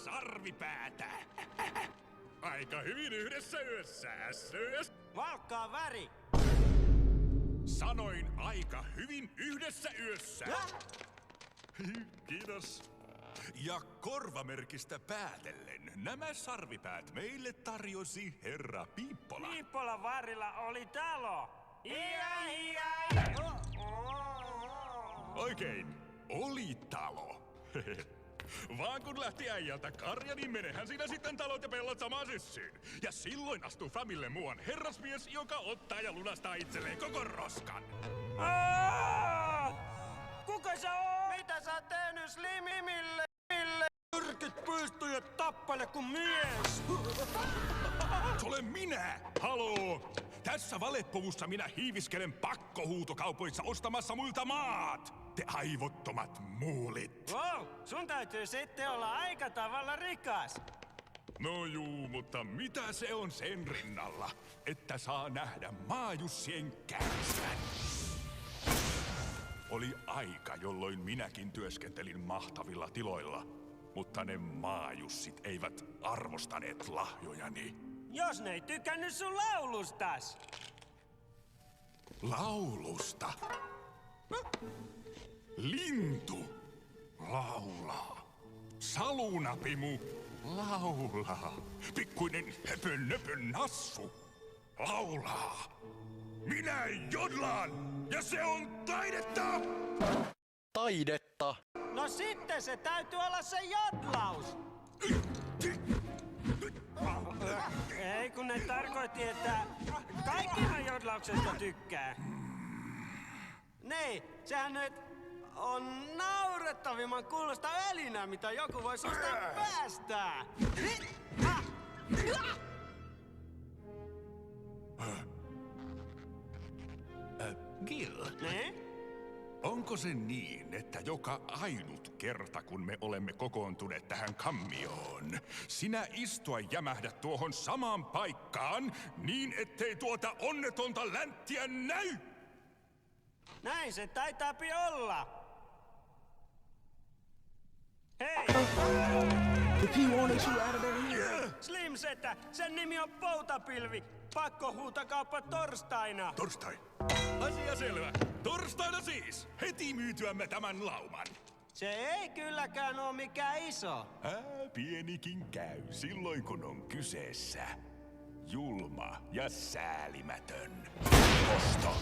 sarvipäätä. Aika hyvin yhdessä yössä, SOS. Valkkaa väri! Sanoin aika hyvin yhdessä yössä. Kiitos. Ja korvamerkistä päätellen nämä sarvipäät meille tarjosi herra Piippola. Piippolan varrella oli talo. Oikein, oli talo. Vaan kun lähti äijältä karja, niin menehän siinä sitten talot ja pellot samaan syssyyn. Ja silloin astuu Famille muuan herrasmies, joka ottaa ja lunastaa itselleen koko roskan. Kuka sä oot? Mitä sä oot tehnyt Slimimille? Yrkit pystyjä tappele kuin mies! Se olen minä! Haloo! Tässä valepuvussa minä hiiviskelen pakkohuutokaupoissa ostamassa muilta maat! Te aivottomat muulit! Wow, sun täytyy sitten olla aika tavalla rikas. No juu, mutta mitä se on sen rinnalla, että saa nähdä maajussien kärsivän? Oli aika, jolloin minäkin työskentelin mahtavilla tiloilla, mutta ne maajussit eivät arvostaneet lahjojani. Jos ne ei tykännyt sun laulustas. Laulusta? Lintu laulaa. Salunapimu laulaa. Pikkuinen höpön nassu laulaa. Minä jodlaan, ja se on taidetta! Taidetta. No sitten se täytyy olla se jodlaus. Ei kun ne tarkoitti, että kaikkihan jodlauksesta tykkää. Niin, sehän nyt on naurettavimman kuulosta ölinää, mitä joku voi susta päästää. Gil, Ne? onko se niin, että joka ainut kerta, kun me olemme kokoontuneet tähän kammioon, sinä istua jämähdät tuohon samaan paikkaan niin, ettei tuota onnetonta länttiä näy? Näin se taitaapi olla. Hei! Slim Setä, sen nimi on Poutapilvi. Pakkohuutokauppa torstaina. Torstai. Asia selvä. Torstaina siis. Heti myytyämme tämän lauman. Se ei kylläkään oo mikään iso. Pienikin käy silloin, kun on kyseessä julma ja säälimätön osto.